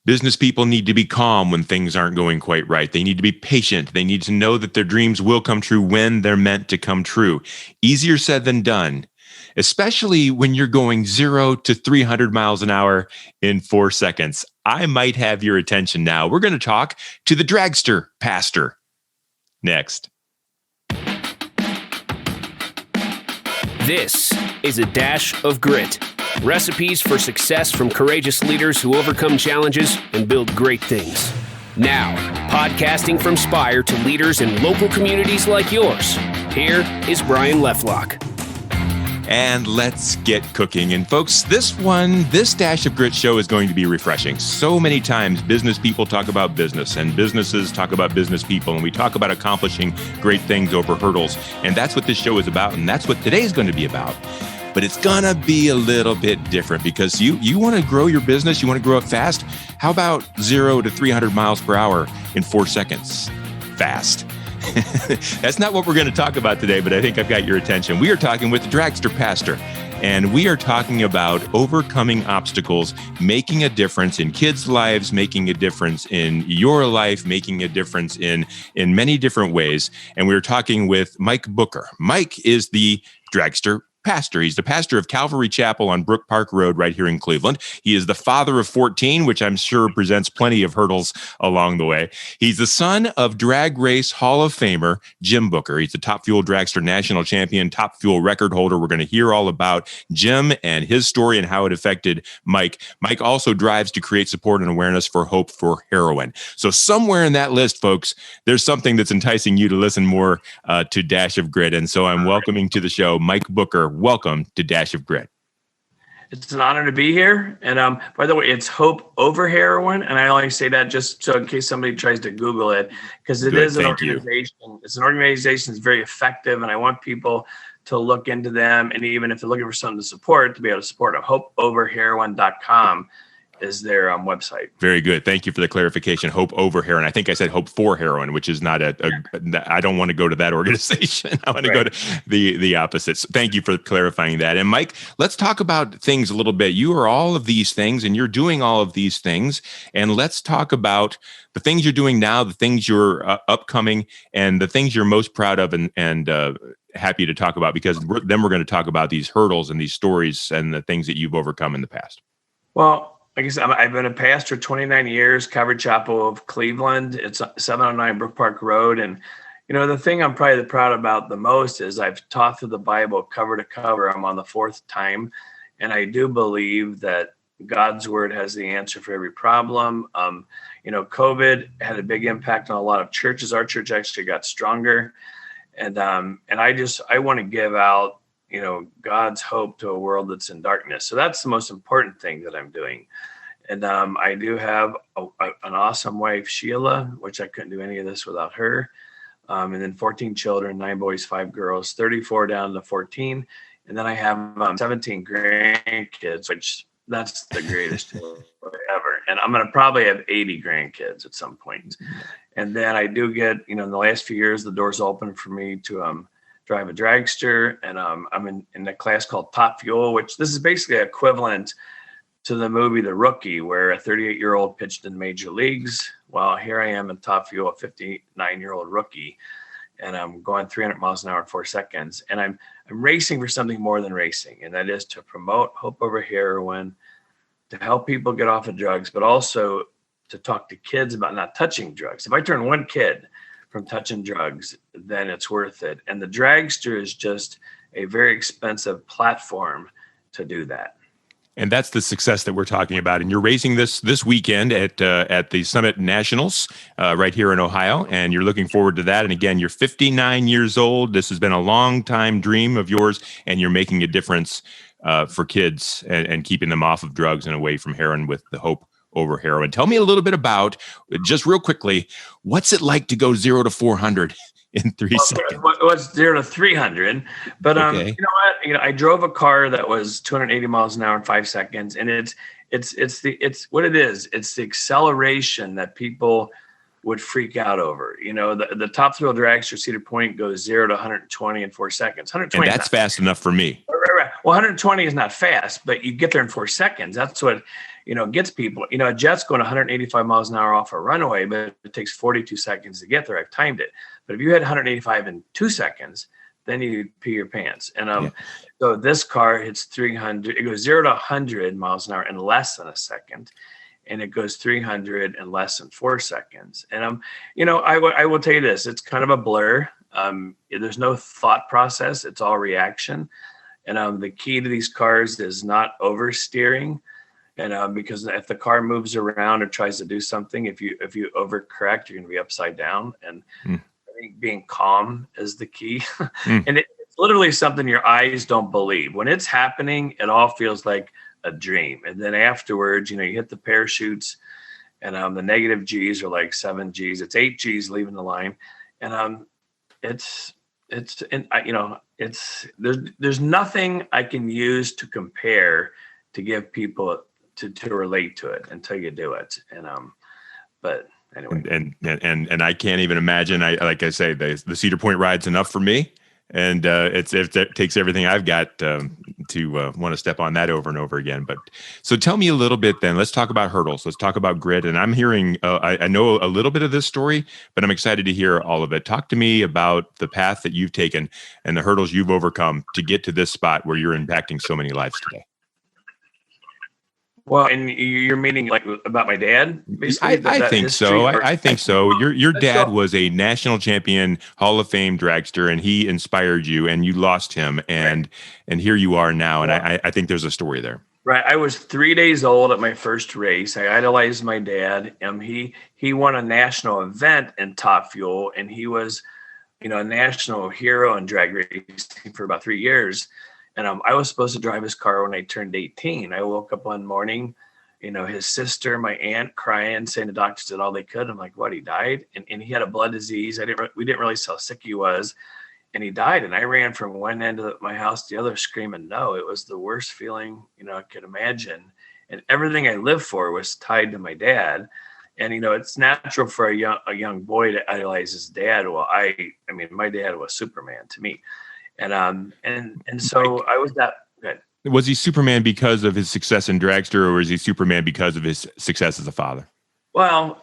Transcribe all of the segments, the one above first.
Business people need to be calm when things aren't going quite right. They need to be patient. They need to know that their dreams will come true when they're meant to come true. Easier said than done, especially when you're going 0 to 300 miles an hour in 4 seconds. I might have your attention now. We're going to talk to the dragster pastor next. This is A Dash of Grit. Recipes for success from courageous leaders who overcome challenges and build great things. Now, podcasting from Spire to leaders in local communities like yours, here is Brian Leflock. And let's get cooking. And folks, this Dash of Grit show is going to be refreshing. So many times business people talk about business and businesses talk about business people, and we talk about accomplishing great things over hurdles. And that's what this show is about, and that's what today's going to be about. But it's going to be a little bit different because you want to grow your business, you want to grow it fast. How about 0 to 300 miles per hour in 4 seconds? Fast. That's not what we're going to talk about today, but I think I've got your attention. We are talking with the dragster pastor, and we are talking about overcoming obstacles, making a difference in kids' lives, making a difference in your life, making a difference in many different ways. And we're talking with Mike Bucher. Mike is the dragster pastor. He's the pastor of Calvary Chapel on Brook Park Road right here in Cleveland. He is the father of 14, which I'm sure presents plenty of hurdles along the way. He's the son of Drag Race Hall of Famer Jim Bucher. He's the Top Fuel Dragster National Champion, Top Fuel record holder. We're going to hear all about Jim and his story and how it affected Mike. Mike also drives to create support and awareness for Hope Over Heroin. So somewhere in that list, folks, there's something that's enticing you to listen more to Dash of Grit. And so I'm welcoming to the show Mike Bucher. Welcome to Dash of Grit. It's an honor to be here. And by the way, it's Hope Over Heroin. And I only say that just so in case somebody tries to Google it, because it is an organization. It's an organization that's very effective. And I want people to look into them. And even if they're looking for something to support, to be able to support them, hopeoverheroin.com is their website. Very good. Thank you for the clarification. Hope Over Heroin. I think I said Hope for Heroin, which is not I don't want to go to that organization. I want to go to the opposites. Thank you for clarifying that. And Mike, let's talk about things a little bit. You are all of these things and you're doing all of these things. And let's talk about the things you're doing now, the things you're upcoming, and the things you're most proud of and happy to talk about, because then we're going to talk about these hurdles and these stories and the things that you've overcome in the past. Well, like I said, I've been a pastor 29 years, Calvary Chapel of Cleveland. It's 709 Brook Park Road. And, the thing I'm probably proud about the most is I've taught through the Bible cover to cover. I'm on the 4th time. And I do believe that God's word has the answer for every problem. COVID had a big impact on a lot of churches. Our church actually got stronger. And I want to give out God's hope to a world that's in darkness. So that's the most important thing that I'm doing. And I do have an awesome wife, Sheila, which I couldn't do any of this without her. And then 14 children, 9 boys, 5 girls, 34 down to 14. And then I have 17 grandkids, which that's the greatest thing ever. And I'm going to probably have 80 grandkids at some point. And then I do get, in the last few years, the doors open for me to drive a dragster, and I'm in a class called Top Fuel, which this is basically equivalent to the movie The Rookie, where a 38-year-old pitched in major leagues. Well, here I am in Top Fuel, a 59-year-old rookie, and I'm going 300 miles an hour in 4 seconds. And I'm racing for something more than racing, and that is to promote Hope Over Heroin, to help people get off of drugs, but also to talk to kids about not touching drugs. If I turn one kid from touching drugs, then it's worth it. And the dragster is just a very expensive platform to do that. And that's the success that we're talking about. And you're racing this weekend at the Summit Nationals right here in Ohio, and you're looking forward to that. And again, you're 59 years old. This has been a long time dream of yours, and you're making a difference for kids and keeping them off of drugs and away from heroin with the Hope Over Heroin. Tell me a little bit about, just real quickly, what's it like to go 0 to 400 in 3 seconds? It was 0 to 300, but okay. You know what? I drove a car that was 280 miles an hour in 5 seconds, and it's what it is. It's the acceleration that people would freak out over. The top thrill dragster Cedar Point goes 0 to 120 in 4 seconds. 120. And that's fast enough for me. Right. Well, 120 is not fast, but you get there in 4 seconds. That's what, gets people. A jet's going 185 miles an hour off a runway, but it takes 42 seconds to get there. I've timed it. But if you had 185 in 2 seconds, then you pee your pants. And so this car hits 300. It goes 0 to 100 miles an hour in less than a second. And it goes 300 in less than 4 seconds. And I will tell you this, it's kind of a blur. There's no thought process. It's all reaction. And the key to these cars is not oversteering. And because if the car moves around or tries to do something, if you overcorrect, you're going to be upside down. And I think being calm is the key. And it's literally something your eyes don't believe. When it's happening, it all feels like a dream. And then afterwards, you hit the parachutes, and the negative G's are like 7 G's. It's 8 G's leaving the line. And there's nothing I can use to compare to give people to relate to it until you do it. But anyway, and I can't even imagine. Like I say, the Cedar Point ride's enough for me, and it takes everything I've got to want to step on that over and over again. But so tell me a little bit then. Let's talk about hurdles. Let's talk about grit. And I'm hearing, I know a little bit of this story, but I'm excited to hear all of it. Talk to me about the path that you've taken and the hurdles you've overcome to get to this spot where you're impacting so many lives today. Well, and you're meaning like about my dad? I think so. I think so. Your dad was a national champion, Hall of Fame dragster, and he inspired you, and you lost him, and here you are now. And I think there's a story there. Right. I was 3 days old at my first race. I idolized my dad. He won a national event in Top Fuel, and he was, a national hero in drag racing for about 3 years. And I was supposed to drive his car when I turned 18. I woke up one morning, his sister, my aunt, crying, saying the doctors did all they could. I'm like, what? He died? And he had a blood disease. We didn't realize how sick he was. And he died. And I ran from one end of my house to the other screaming no. It was the worst feeling, I could imagine. And everything I lived for was tied to my dad. And, it's natural for a young boy to idolize his dad. Well, my dad was Superman to me. And so I was that good. Was he Superman because of his success in dragster, or was he Superman because of his success as a father? Well,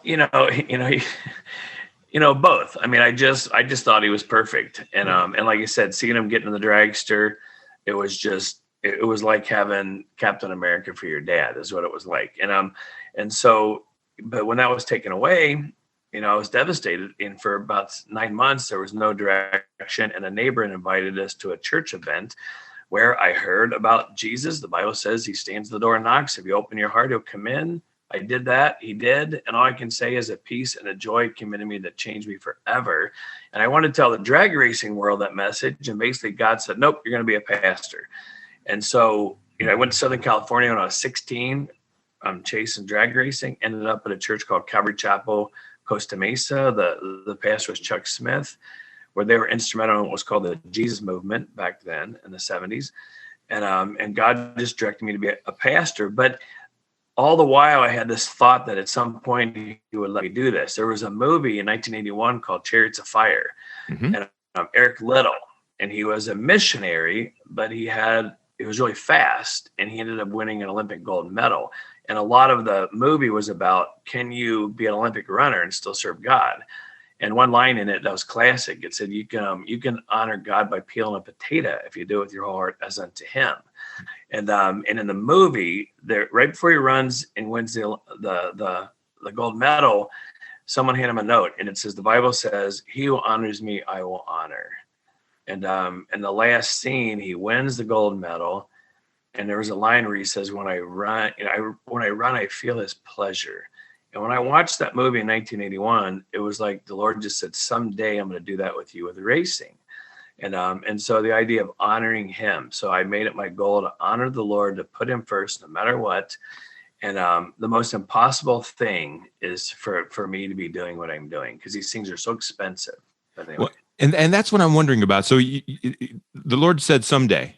both. I just thought he was perfect. And like I said, seeing him get in the dragster, it was like having Captain America for your dad is what it was like. And so, but when that was taken away, I was devastated. And for about 9 months, there was no direction. And a neighbor invited us to a church event where I heard about Jesus. The Bible says he stands at the door and knocks. If you open your heart, he'll come in. I did that. He did. And all I can say is a peace and a joy came into me that changed me forever. And I wanted to tell the drag racing world that message. And basically God said, nope, you're going to be a pastor. And so, I went to Southern California when I was 16. I'm chasing drag racing, ended up at a church called Calvary Chapel, Costa Mesa. The pastor was Chuck Smith, where they were instrumental in what was called the Jesus movement back then in the 70s. And God just directed me to be a pastor. But all the while I had this thought that at some point he would let me do this. There was a movie in 1981 called Chariots of Fire. And Eric Liddell, and he was a missionary, but he was really fast, and he ended up winning an Olympic gold medal. And a lot of the movie was about, can you be an Olympic runner and still serve God? And one line in it that was classic, it said, you can honor God by peeling a potato if you do it with your whole heart as unto him. And in the movie, there, right before he runs and wins the gold medal, someone handed him a note, and it says, the Bible says, he who honors me, I will honor. And in the last scene, he wins the gold medal. And there was a line where he says, when I run, I feel his pleasure. And when I watched that movie in 1981, it was like the Lord just said, someday I'm going to do that with you with racing. And so the idea of honoring him. So I made it my goal to honor the Lord, to put him first, no matter what. And the most impossible thing is for me to be doing what I'm doing, because these things are so expensive. But anyway. Well, and that's what I'm wondering about. So the Lord said someday,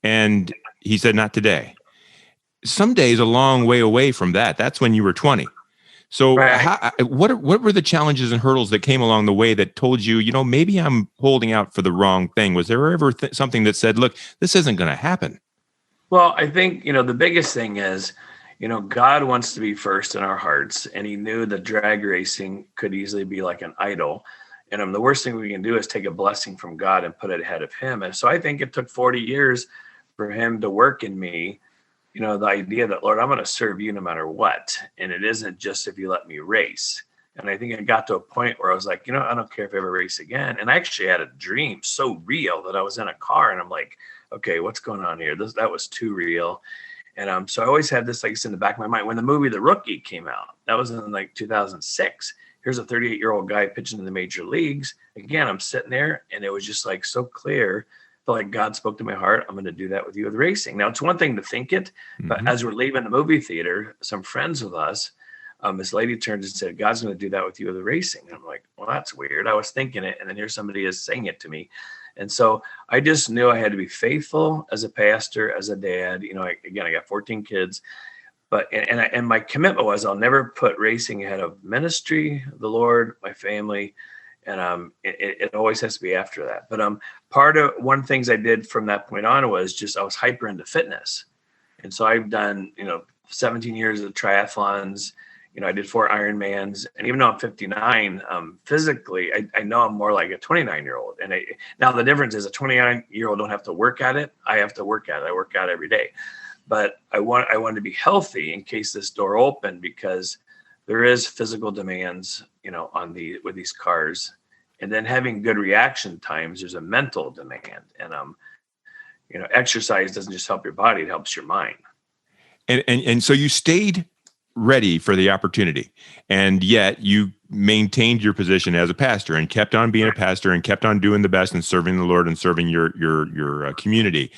and he said not today. Someday is a long way away from that. That's when you were 20. So right. What were the challenges and hurdles that came along the way that told you, maybe I'm holding out for the wrong thing? Was there ever something that said, look, this isn't going to happen? Well, I think, the biggest thing is, God wants to be first in our hearts, and he knew that drag racing could easily be like an idol. And the worst thing we can do is take a blessing from God and put it ahead of him. And so I think it took 40 years for him to work in me, the idea that, Lord, I'm going to serve you no matter what. And it isn't just if you let me race. And I think it got to a point where I was like, I don't care if I ever race again. And I actually had a dream so real that I was in a car and I'm like, okay, what's going on here? That was too real. And so I always had this, like I said, in the back of my mind. When the movie The Rookie came out, that was in like 2006. Here's a 38-year-old guy pitching in the major leagues. Again, I'm sitting there and it was just like so clear. Felt like God spoke to my heart. I'm going to do that with you with racing. Now, it's one thing to think it, but as we're leaving the movie theater, some friends with us, this lady turned and said, God's going to do that with you with the racing. And I'm like, well, that's weird. I was thinking it. And then here somebody is saying it to me. And so I just knew I had to be faithful as a pastor, as a dad. I got 14 kids, but, and my commitment was I'll never put racing ahead of ministry, the Lord, my family. And it always has to be after that. But part of one of the things I did from that point on was just I was hyper into fitness. And so I've done, 17 years of triathlons. I did 4 Ironmans. And even though I'm 59, physically, I know I'm more like a 29-year-old. And now the difference is a 29-year-old don't have to work at it. I have to work at it. I work out every day. But I want to be healthy in case this door opened, because there is physical demands, with these cars, and then having good reaction times. There's a mental demand, and exercise doesn't just help your body; it helps your mind. And so you stayed ready for the opportunity, and yet you maintained your position as a pastor and kept on being a pastor and kept on doing the best and serving the Lord and serving your community.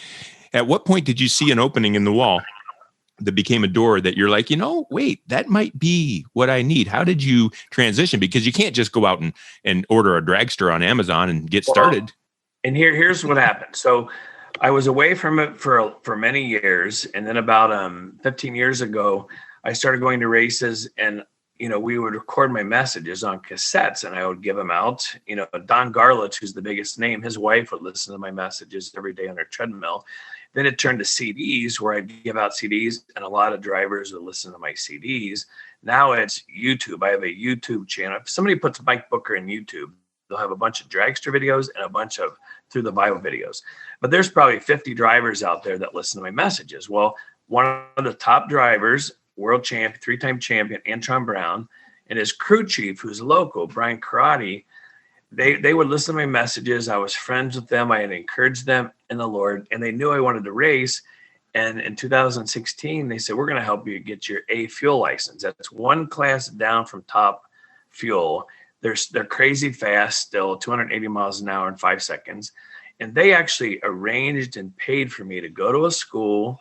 At what point did you see an opening in the wall that became a door that you're like, wait, that might be what I need? How did you transition? Because you can't just go out and order a dragster on Amazon and get started. And here's what happened. So I was away from it for many years. And then about 15 years ago, I started going to races, and, we would record my messages on cassettes and I would give them out. Don Garlitz, who's the biggest name, his wife would listen to my messages every day on her treadmill. Then it turned to CDs, where I'd give out CDs, and a lot of drivers would listen to my CDs. Now it's YouTube. I have a YouTube channel. If somebody puts Mike Bucher in YouTube, they'll have a bunch of dragster videos and a bunch of Through the Bible videos. But there's probably 50 drivers out there that listen to my messages. Well, one of the top drivers, world champion, 3-time champion, Antron Brown, and his crew chief, who's local, Brian Karate, they would listen to my messages. I was friends with them. I had encouraged them in the Lord, and they knew I wanted to race. And in 2016, they said, we're going to help you get your A fuel license. That's one class down from top fuel. They're crazy fast still, 280 miles an hour in 5 seconds. And they actually arranged and paid for me to go to a school,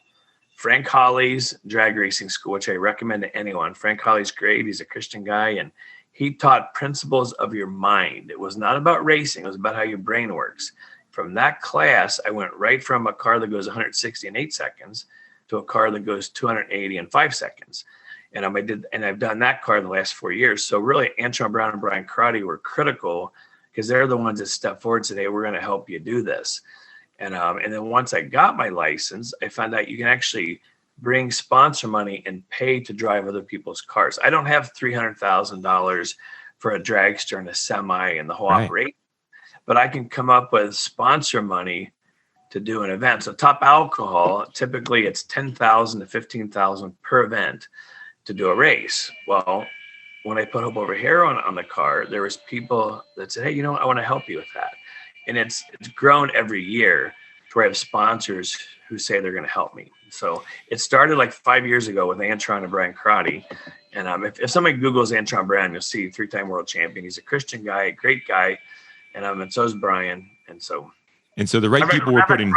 Frank Holly's drag racing school, which I recommend to anyone. Frank Holly's great. He's a Christian guy, and he taught principles of your mind. It was not about racing. It was about how your brain works. From that class, I went right from a car that goes 160 in 8 seconds to a car that goes 280 in 5 seconds. And I've done that car the last 4 years. So really, Antron Brown and Brian Karate were critical, because they're the ones that stepped forward and said, hey, we're going to help you do this. And then once I got my license, I found out you can actually bring sponsor money and pay to drive other people's cars. I don't have $300,000 for a dragster and a semi and the whole operation, but I can come up with sponsor money to do an event. So Top Alcohol, typically it's $10,000 to $15,000 per event to do a race. Well, when I put Hope Over Heroin on the car, there was people that said, hey, I want to help you with that. And it's grown every year to where I have sponsors who say they're going to help me. So it started like 5 years ago with Antron and Brian Karate. And if somebody Googles Antron Brown, you'll see 3-time world champion. He's a Christian guy, a great guy. And so is Brian. And so the right people were putting.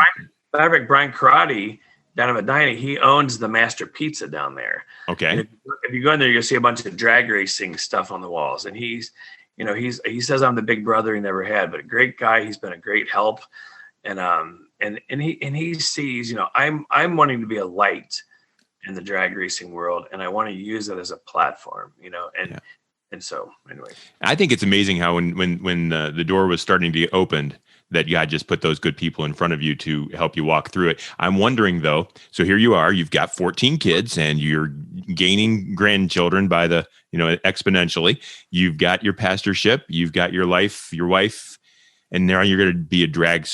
Brian Karate down in Medina, he owns the Master Pizza down there. Okay. And if you go in there, you'll see a bunch of drag racing stuff on the walls. And he says I'm the big brother he never had, but a great guy. He's been a great help. And he sees, I'm wanting to be a light in the drag racing world, and I want to use it as a platform, and so anyway. I think it's amazing how when the door was starting to get opened, that God just put those good people in front of you to help you walk through it. I'm wondering though, so here you are, you've got 14 kids and you're gaining grandchildren by the, exponentially. You've got your pastorship, you've got your life, your wife, and now you're going to be a drag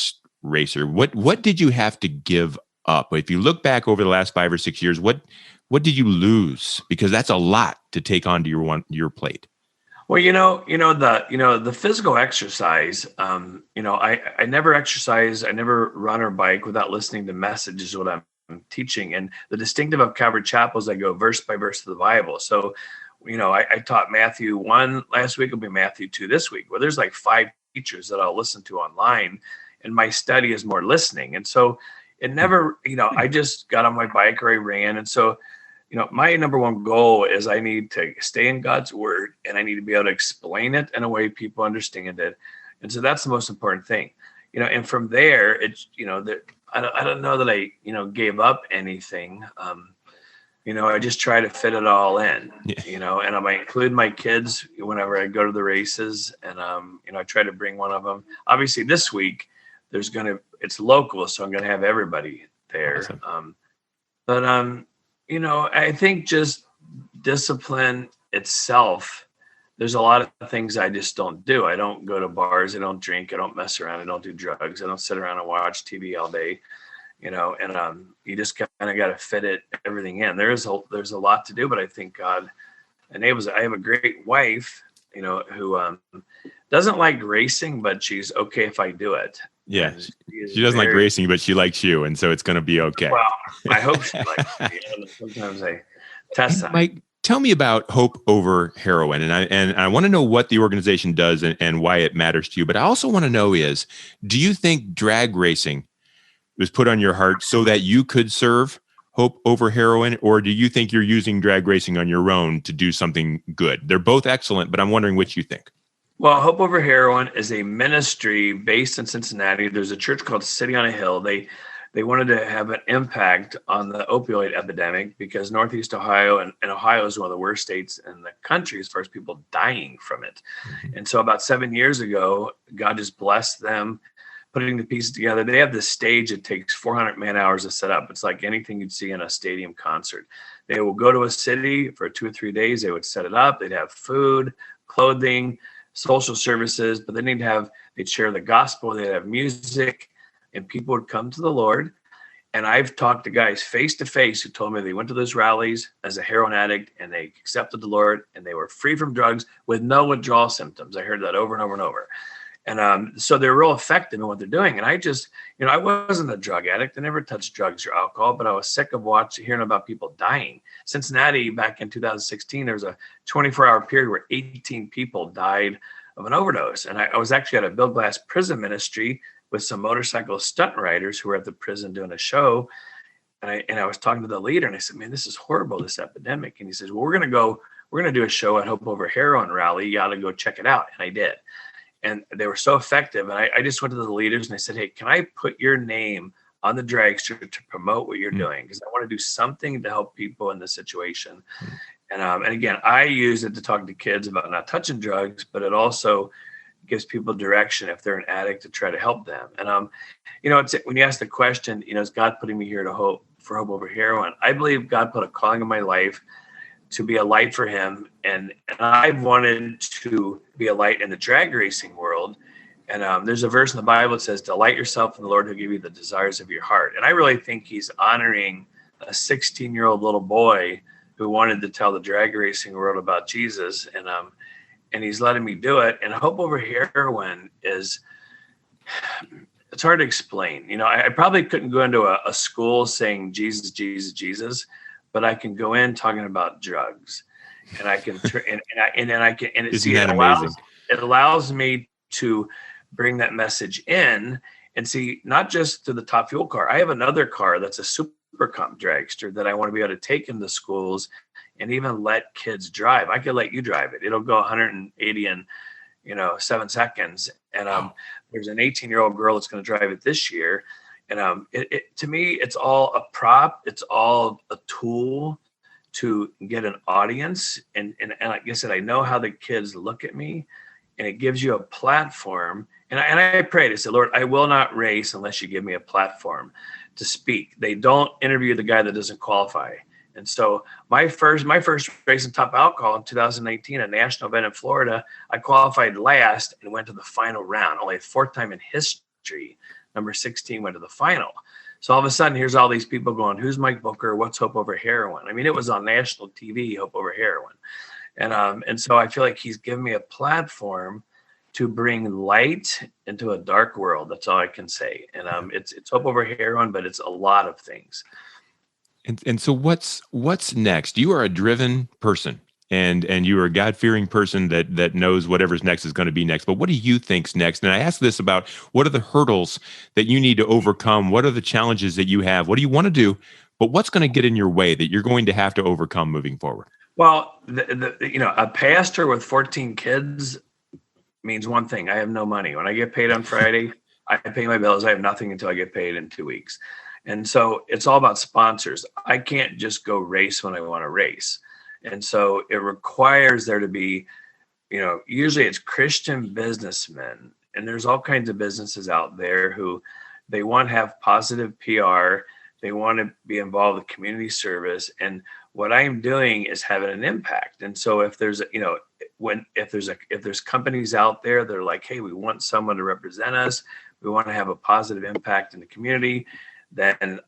racer. What did you have to give up? If you look back over the last 5 or 6 years, what did you lose? Because that's a lot to take onto your plate. Well, the physical exercise, I never exercise, I never run or bike without listening to messages, what I'm teaching. And the distinctive of Calvary Chapel is I go verse by verse to the Bible. So, I taught Matthew 1 last week, it'll be Matthew 2 this week. Well, there's like 5 teachers that I'll listen to online, and my study is more listening. And so it never, I just got on my bike or I ran. And so, my number one goal is I need to stay in God's word, and I need to be able to explain it in a way people understand it. And so that's the most important thing, and from there, it's, I don't know that I, gave up anything. I just try to fit it all in, and I might include my kids whenever I go to the races. And, I try to bring one of them. Obviously this week it's local, so I'm going to have everybody there. Awesome. I think just discipline itself, there's a lot of things I just don't do. I don't go to bars. I don't drink. I don't mess around. I don't do drugs. I don't sit around and watch TV all day, and you just kind of got to fit everything in. There's a lot to do, but I think God enables it. I have a great wife, who doesn't like racing, but she's okay if I do it. Yeah, she doesn't like racing, but she likes you, and so it's going to be okay. Well, I hope she likes me. Sometimes I test that. Mike, tell me about Hope Over Heroin, and I want to know what the organization does and why it matters to you. But I also want to know do you think drag racing was put on your heart so that you could serve Hope Over Heroin, or do you think you're using drag racing on your own to do something good? They're both excellent, but I'm wondering which you think. Well, Hope Over Heroin is a ministry based in Cincinnati. There's a church called City on a Hill. They wanted to have an impact on the opioid epidemic because Northeast Ohio and Ohio is one of the worst states in the country as far as people dying from it. Mm-hmm. And so about 7 years ago, God just blessed them putting the pieces together. They have this stage that takes 400 man hours to set up. It's like anything you'd see in a stadium concert. They will go to a city for 2 or 3 days. They would set it up. They'd have food, clothing, social services, but they'd share the gospel, they'd have music, and people would come to the Lord. And I've talked to guys face to face who told me they went to those rallies as a heroin addict and they accepted the Lord and they were free from drugs with no withdrawal symptoms. I heard that over and over and over. And so they're real effective in what they're doing. And I just, I wasn't a drug addict. I never touched drugs or alcohol, but I was sick of hearing about people dying. Cincinnati, back in 2016, there was a 24-hour period where 18 people died of an overdose. And I was actually at a Bill Glass prison ministry with some motorcycle stunt riders who were at the prison doing a show. And I was talking to the leader and I said, man, this is horrible, this epidemic. And he says, well, we're going to do a show at Hope Over Heroin rally. You got to go check it out. And I did. And they were so effective. And I just went to the leaders and I said, hey, can I put your name on the dragster to promote what you're doing? Because I want to do something to help people in this situation. And again, I use it to talk to kids about not touching drugs, but it also gives people direction if they're an addict to try to help them. And, it's when you ask the question, is God putting me here for Hope Over Heroin? I believe God put a calling in my life to be a light for him. And I've wanted to be a light in the drag racing world. And there's a verse in the Bible that says, delight yourself in the Lord who'll give you the desires of your heart. And I really think he's honoring a 16-year-old little boy who wanted to tell the drag racing world about Jesus. And he's letting me do it. And Hope Over Heroin it's hard to explain. I probably couldn't go into a school saying Jesus, Jesus, Jesus, but I can go in talking about drugs, and I can, it allows me to bring that message in and see, not just to the Top Fuel car. I have another car that's a super comp dragster that I want to be able to take into schools and even let kids drive. I could let you drive it. It'll go 180 in, 7 seconds. And there's an 18-year-old girl that's going to drive it this year. And to me, it's all a prop. It's all a tool to get an audience. And like I said, I know how the kids look at me. and it gives you a platform. And I prayed, I said, Lord, I will not race unless you give me a platform to speak. They don't interview the guy that doesn't qualify. And so my first race in Top Alcohol in 2019, a national event in Florida, I qualified last and went to the final round. Only the fourth time in history, number 16 went to the final. So all of a sudden, here's all these people going, who's Mike Bucher? What's Hope Over Heroin? I mean, it was on national TV, Hope Over Heroin. And so I feel like he's given me a platform to bring light into a dark world. That's all I can say. And it's Hope Over Heroin, but it's a lot of things. And so what's next? You are a driven person, and you are a God-fearing person that knows whatever's next is going to be next. But what do you think's next? And I ask this about, what are the hurdles that you need to overcome? What are the challenges that you have? What do you want to do? But what's going to get in your way that you're going to have to overcome moving forward? Well, a pastor with 14 kids means one thing. I have no money. When I get paid on Friday, I pay my bills. I have nothing until I get paid in 2 weeks. And so it's all about sponsors. I can't just go race when I want to race. And so it requires there to be, usually it's Christian businessmen, and there's all kinds of businesses out there who they want to have positive PR. They want to be involved with community service. And what I'm doing is having an impact. And so if there's, if there's companies out there that are like, hey, we want someone to represent us, we want to have a positive impact in the community, then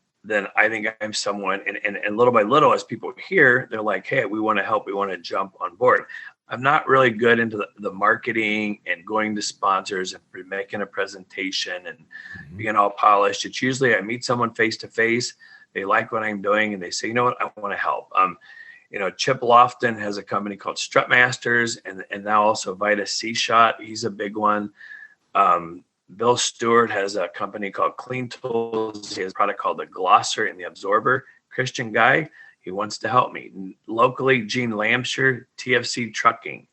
I think I'm someone, and little by little, as people hear, they're like, hey, we want to help, we want to jump on board. I'm not really good into the marketing and going to sponsors and making a presentation and being all polished. It's usually I meet someone face to face, they like what I'm doing, and they say, you know what, I want to help. Chip Lofton has a company called Strut Masters, and now also Vita C Shot. He's a big one. Bill Stewart has a company called Clean Tools. He has a product called the Glosser and the Absorber. Christian guy, he wants to help me. Locally, Gene Lamshire, TFC Trucking.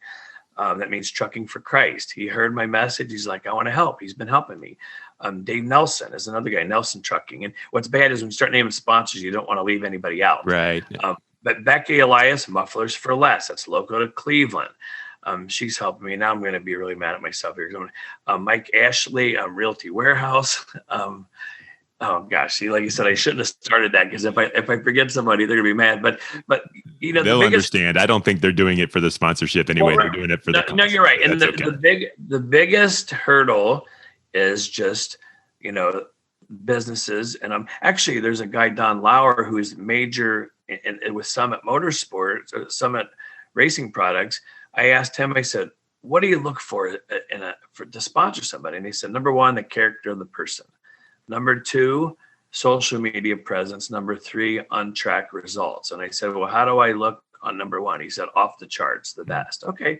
That means Trucking for Christ. He heard my message. He's like, I want to help. He's been helping me. Dave Nelson is another guy, Nelson Trucking. And what's bad is when you start naming sponsors, you don't want to leave anybody out. Right. But Becky Elias, Mufflers for Less. That's local to Cleveland. She's helping me. Now I'm going to be really mad at myself here. Mike Ashley, Realty Warehouse. Oh gosh, like you said, I shouldn't have started that, because if I forget somebody, they're gonna be mad. But they'll understand. I don't think they're doing it for the sponsorship anyway. They're doing it for the no, you're right. And okay. the biggest hurdle is just businesses. And actually there's a guy, Don Lauer, who's major with Summit Motorsports or Summit Racing Products. I asked him, I said, what do you look for to sponsor somebody? And he said, number one, the character of the person. Number two, social media presence. Number three, on-track results. And I said, well, how do I look on number one? He said, off the charts, the best. Okay.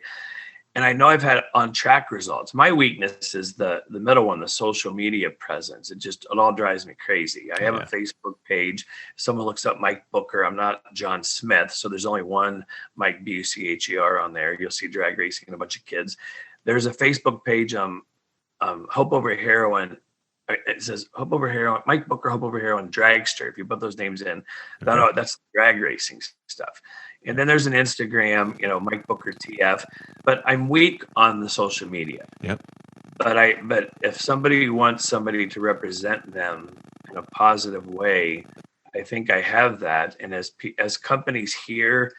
And I know I've had on-track results. My weakness is the middle one, the social media presence. It all drives me crazy. I have a Facebook page. If someone looks up Mike Bucher, I'm not John Smith, so there's only one Mike Bucher on there. You'll see drag racing and a bunch of kids. There's a Facebook page, Hope Over Heroin. It says Hope Over Heroin, Mike Bucher, Hope Over Heroin, Dragster. If you put those names in, that's drag racing stuff. And then there's an Instagram, Mike Bucher TF. But I'm weak on the social media. Yep. But if somebody wants somebody to represent them in a positive way, I think I have that. And as companies here,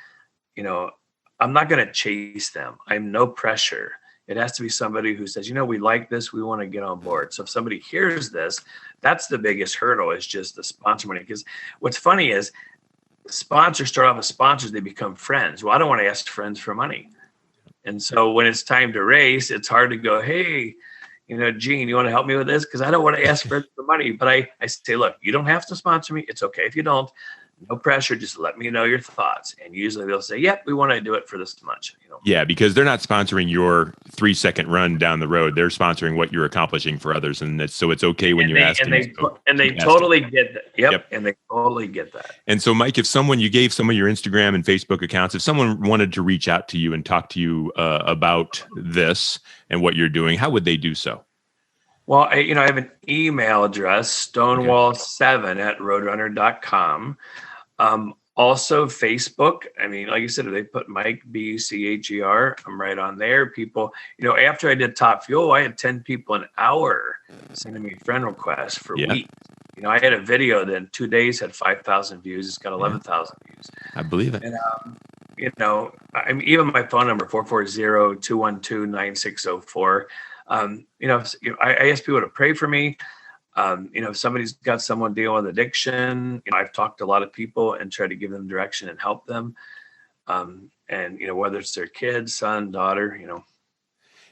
I'm not going to chase them. I'm no pressure. It has to be somebody who says, we like this, we want to get on board. So if somebody hears this, that's the biggest hurdle, is just the sponsor money. Because what's funny is sponsors start off as sponsors, they become friends. Well, I don't want to ask friends for money. And so when it's time to race, it's hard to go, hey, Gene, you want to help me with this? Because I don't want to ask friends for money. But I say, look, you don't have to sponsor me. It's okay if you don't. No pressure. Just let me know your thoughts. And usually they'll say, yep, we want to do it for this much. Yeah, because they're not sponsoring your 3-second run down the road. They're sponsoring what you're accomplishing for others. And so it's okay when you ask them. And they totally get that. Yep. And they totally get that. And so, Mike, if you gave some of your Instagram and Facebook accounts, if someone wanted to reach out to you and talk to you about this and what you're doing, how would they do so? Well, I have an email address, stonewall7@roadrunner.com. Also, Facebook. I mean, like I said, if they put Mike Bucher, I'm right on there. People, after I did Top Fuel, I had 10 people an hour sending me friend requests for Yeah. weeks. I had a video that in 2 days had 5,000 views. It's got 11,000 views. I believe it. And, even my phone number, 440-212-9604. I ask people to pray for me. If somebody's got someone dealing with addiction, I've talked to a lot of people and tried to give them direction and help them. Whether it's their kid, son, daughter,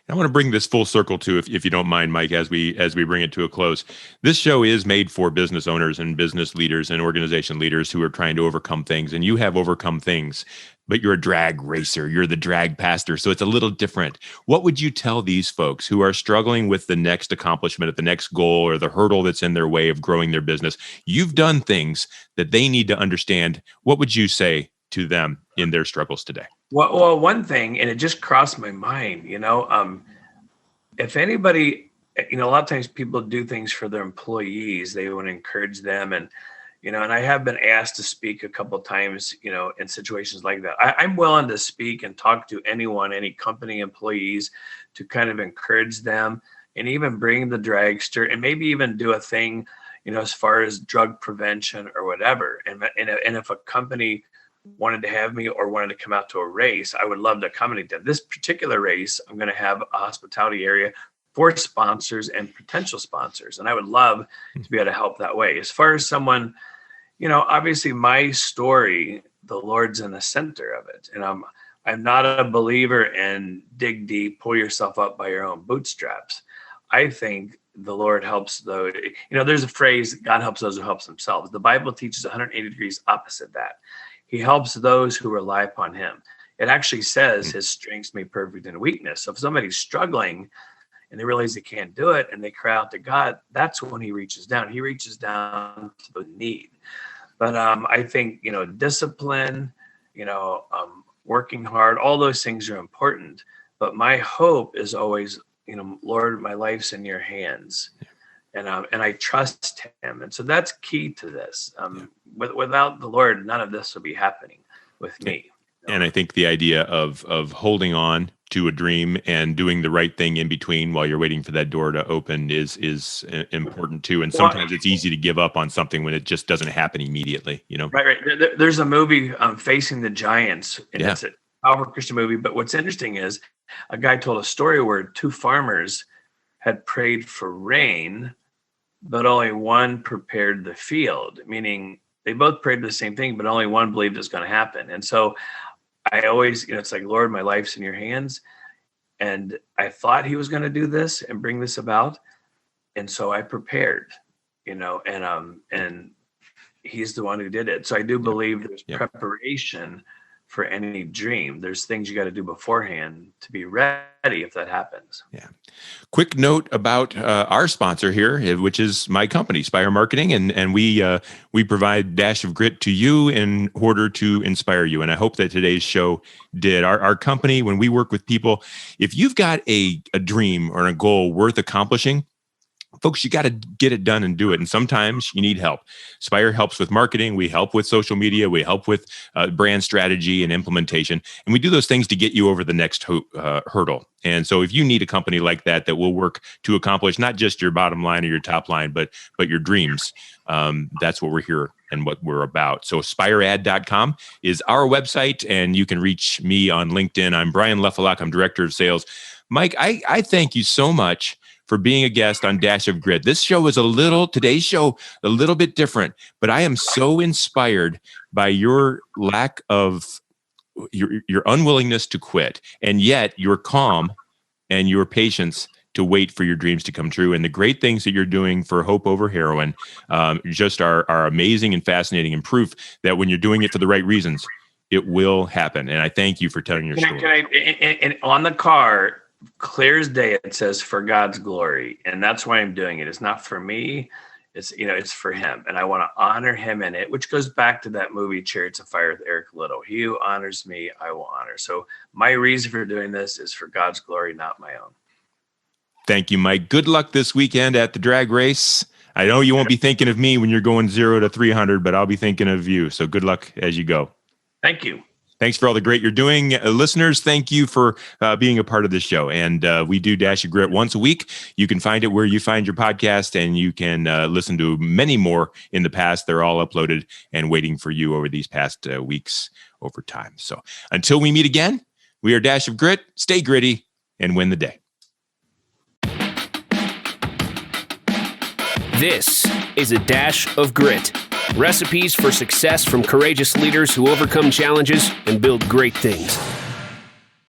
I want to bring this full circle too, if you don't mind, Mike, as we bring it to a close. This show is made for business owners and business leaders and organization leaders who are trying to overcome things, and you have overcome things, but you're a drag racer, you're the drag pastor, so it's a little different. What would you tell these folks who are struggling with the next accomplishment, at the next goal, or the hurdle that's in their way of growing their business? You've done things that they need to understand. What would you say to them in their struggles today? Well, one thing, and it just crossed my mind, if anybody, a lot of times people do things for their employees, they want to encourage them. And I have been asked to speak a couple of times, in situations like that. I'm willing to speak and talk to anyone, any company employees, to kind of encourage them and even bring the dragster and maybe even do a thing, as far as drug prevention or whatever. And if a company wanted to have me or wanted to come out to a race, I would love to accommodate them. This particular race, I'm going to have a hospitality area for sponsors and potential sponsors. And I would love to be able to help that way. As far as someone, obviously my story, the Lord's in the center of it. And I'm not a believer in dig deep, pull yourself up by your own bootstraps. I think the Lord helps those, there's a phrase, God helps those who help themselves. The Bible teaches 180 degrees opposite that. He helps those who rely upon him. It actually says his strength's made perfect in weakness. So if somebody's struggling and they realize they can't do it and they cry out to God, that's when he reaches down. He reaches down to the need. But I think, discipline, working hard, all those things are important. But my hope is always, Lord, my life's in your hands. And I trust him. And so that's key to this. Without the Lord, none of this will be happening with me. And I think the idea of holding on to a dream and doing the right thing in between while you're waiting for that door to open is important too. And sometimes it's easy to give up on something when it just doesn't happen immediately, Right. There's a movie, Facing the Giants, and it's a powerful Christian movie. But what's interesting is a guy told a story where two farmers had prayed for rain, but only one prepared the field, meaning they both prayed the same thing, but only one believed it's going to happen. And so I always, it's like, Lord, my life's in your hands. And I thought he was going to do this and bring this about. And so I prepared, and he's the one who did it. So I do believe there's preparation for any dream. There's things you got to do beforehand to be ready if that happens. Yeah. Quick note about our sponsor here, which is my company, Spire Marketing, and we provide Dash of Grit to you in order to inspire you. And I hope that today's show did. Our company, when we work with people, if you've got a dream or a goal worth accomplishing, folks, you got to get it done and do it. And sometimes you need help. Spire helps with marketing. We help with social media. We help with brand strategy and implementation. And we do those things to get you over the next hurdle. And so if you need a company like that will work to accomplish not just your bottom line or your top line, but your dreams, that's what we're here and what we're about. So spiread.com is our website, and you can reach me on LinkedIn. I'm Brian Leffelock. I'm Director of Sales. Mike, I thank you so much for being a guest on Dash of Grit. Today's show a little bit different, but I am so inspired by your lack of your unwillingness to quit, and yet your calm and your patience to wait for your dreams to come true. And the great things that you're doing for Hope Over Heroin just are amazing and fascinating, and proof that when you're doing it for the right reasons, it will happen. And I thank you for telling your story. And on the car, clear as day, it says for God's glory. And that's why I'm doing it. It's not for me. It's, it's for him. And I want to honor him in it, which goes back to that movie, Chariots of Fire with Eric Little. He who honors me, I will honor. So my reason for doing this is for God's glory, not my own. Thank you, Mike. Good luck this weekend at the drag race. I know you won't be thinking of me when you're going 0 to 300, but I'll be thinking of you. So good luck as you go. Thank you. Thanks for all the great you're doing. Listeners, thank you for being a part of this show. And we do Dash of Grit once a week. You can find it where you find your podcast, and you can listen to many more in the past. They're all uploaded and waiting for you over these past weeks over time. So until we meet again, we are Dash of Grit. Stay gritty and win the day. This is a Dash of Grit. Recipes for success from courageous leaders who overcome challenges and build great things.